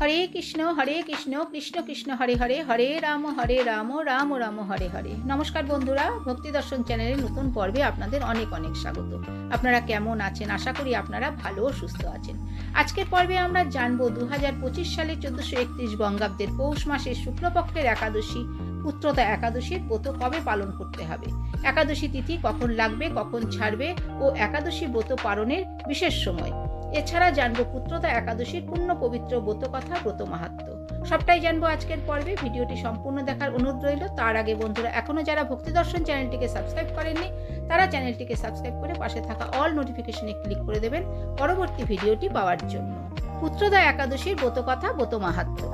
হরে কৃষ্ণ কৃষ্ণ কৃষ্ণ হরে হরে, হরে রাম রাম রাম হরে হরে। নমস্কার বন্ধুরা, ভক্তি দর্শন চ্যানেলের নতুন পর্বে আপনাদের অনেক অনেক স্বাগত। আপনারা কেমন আছেন? আশা করি আপনারা ভালো ও সুস্থ আছেন। আজকের পর্বে আমরা জানবো 2025 সালের 1431 বঙ্গাব্দের পৌষ মাসের শুক্লপক্ষের একাদশী পুত্রদা একাদশীর ব্রত কবে পালন করতে হবে, একাদশী তিথি কখন লাগবে, কখন ছাড়বে ও একাদশী ব্রত পালনের বিশেষ সময়। এছাড়া জানবো পুত্রদা একাদশীর পূর্ণ পবিত্র ব্রত কথা, ব্রত মাহাত্ম্য। সবটাই জানবো আজকের পর্বে। ভিডিওটি সম্পূর্ণ দেখার অনুরোধ রইল। তার আগে বন্ধুরা, এখনো যারা ভক্তি দর্শন চ্যানেলটিকে সাবস্ক্রাইব করেননি তারা চ্যানেলটিকে সাবস্ক্রাইব করে পাশে থাকা অল নোটিফিকেশনে ক্লিক করে দেবেন পরবর্তী ভিডিওটি পাওয়ার জন্য। পুত্রদা একাদশীর ব্রত কথা, ব্রত মাহাত্ম্য।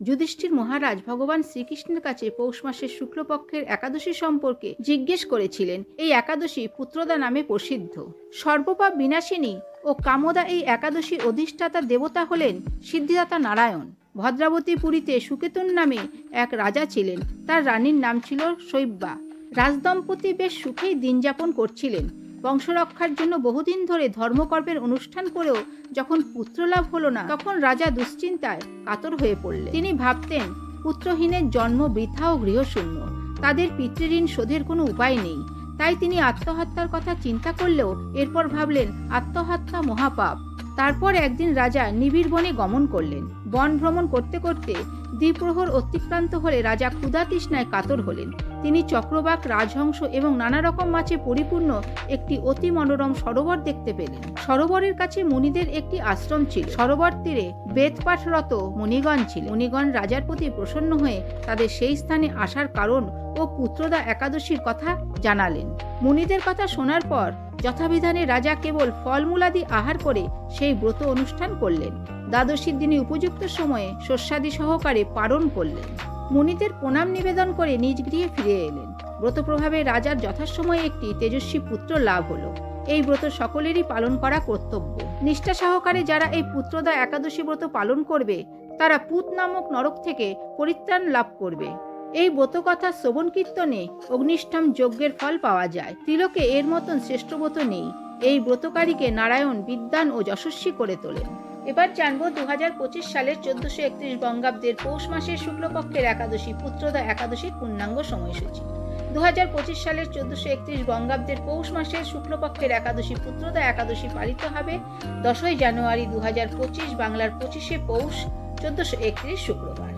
যুধিষ্ঠির মহারাজ ভগবান শ্রীকৃষ্ণের কাছে পৌষ মাসের শুক্লপক্ষের একাদশী সম্পর্কে জিজ্ঞেস করেছিলেন। এই একাদশী পুত্রদা নামে প্রসিদ্ধ। সর্বপাপ বিনাশিনী ও কামদা এই একাদশীর অধিষ্ঠাতা দেবতা হলেন সিদ্ধিদাতা নারায়ণ। ভদ্রাবতী পুরীতে সুকেতুন নামে এক রাজা ছিলেন। তার রানীর নাম ছিল শৈব্যা। রাজদম্পতি বেশ সুখেই দিন যাপন করছিলেন। বংশরক্ষার জন্য বহুদিন ধরে ধর্মকর্মের অনুষ্ঠান করেও যখন পুত্রলাভ হলো না, তখন রাজা দুশ্চিন্তায় কাতর হয়ে পড়লেন। তিনি ভাবতেন, পুত্রহীনের জন্ম বৃথা ও গৃহশূন্য, তাদের পিতৃঋণ শোধের কোনো উপায় নেই। তাই তিনি আত্মহত্যার কথা চিন্তা করলেও এরপর ভাবলেন আত্মহত্যা মহাপাপ। তারপর একদিন রাজা নিবিড় বনে গমন করলেন। বন ভ্রমণ করতে করতে দ্বিপ্রহর অতিক্রান্ত হলে রাজা ক্ষুধা তৃষ্ণায় কাতর হলেন। তিনি চক্রবাক, রাজহংস এবং নানা রকম মাছে পরিপূর্ণ একটি অতি মনোরম সরোবর দেখতে পেলেন। সরোবরের কাছে মুনিদের একটি আশ্রম ছিল। সরোবর তীরে বেদপাঠরত মুনিগণ ছিল। মুনিগণ রাজার প্রতি প্রসন্ন হয়ে তাদের সেই স্থানে আসার কারণ ও পুত্রদা একাদশীর কথা জানালেন। মুনিদের কথা শোনার পর যথাবিধানে রাজা কেবল ফলমূলাদি আহার করে সেই ব্রত অনুষ্ঠান করলেন। দ্বাদশীর দিনে উপযুক্ত সময়ে শস্যাদি সহকারে পালন করলেন। মুনিদের প্রণাম নিবেদন করে নিজ গৃহে ফিরে এলেন। ব্রত প্রভাবে রাজার যথাসময়ে একটি তেজস্বী পুত্র লাভ হলো। এই ব্রত সকলেরই পালন করা কর্তব্য। নিষ্ঠা সহকারে যারা এই পুত্রদা একাদশী ব্রত পালন করবে তারা পুত নামক নরক থেকে পরিত্রাণ লাভ করবে। এই ব্রত কথা শ্রবণ কীর্তনে অগ্নিষ্ঠম যজ্ঞের ফল পাওয়া যায়। ত্রিলোকে এর মতন শ্রেষ্ঠ ব্রত নেই। এই ব্রতকারীকে নারায়ণ বিদ্বান ও যশস্বী করে তোলেন। এবার জানবো 2025 সালের 1431 বঙ্গাব্দের পৌষ মাসের শুক্লপক্ষের একাদশী পুত্রদা একাদশীর পূর্ণাঙ্গ সময়সূচি। 2025 সালের 1431 বঙ্গাব্দের পৌষ মাসের শুক্লপক্ষের একাদশী পুত্রদা একাদশী পালিত হবে 10 জানুয়ারি 2025, বাংলার 25শে পৌষ 1431 শুক্রবার।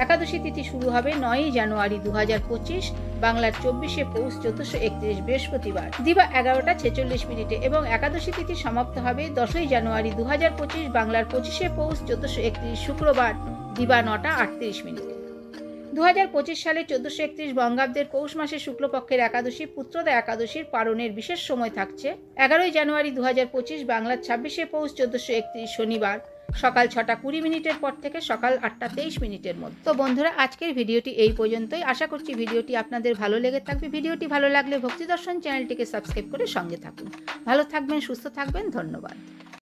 একাদশী তিথি শুরু হবে 9 জানুয়ারি 2025, বাংলার 24শে পৌষ 1431 বৃহস্পতিবার দিবা 11টা 46 মিনিটে এবং একাদশী তিথি সমাপ্ত হবে 10 জানুয়ারি 2025, বাংলার 25শে পৌষ 1431 শুক্রবার দিবা 9টা 38 মিনিটে। 2025 সালে 1431 বঙ্গাব্দের পৌষ মাসের শুক্লপক্ষের একাদশী পুত্রদা একাদশীর পালনের বিশেষ সময় থাকছে 11 জানুয়ারি 2025, বাংলার 26শে পৌষ 1431 শনিবার সকাল 6টা 20 মিনিটের পর থেকে সকাল 8টা 23 মিনিটের মধ্যে। তো বন্ধুরা, আজকের ভিডিওটি এই পর্যন্তই। আশা করছি ভিডিওটি আপনাদের ভালো লেগে থাকবে। ভিডিওটি ভালো লাগলে ভক্তি দর্শন চ্যানেলটিকে সাবস্ক্রাইব করে সঙ্গে থাকুন। ভালো থাকবেন, সুস্থ থাকবেন। ধন্যবাদ।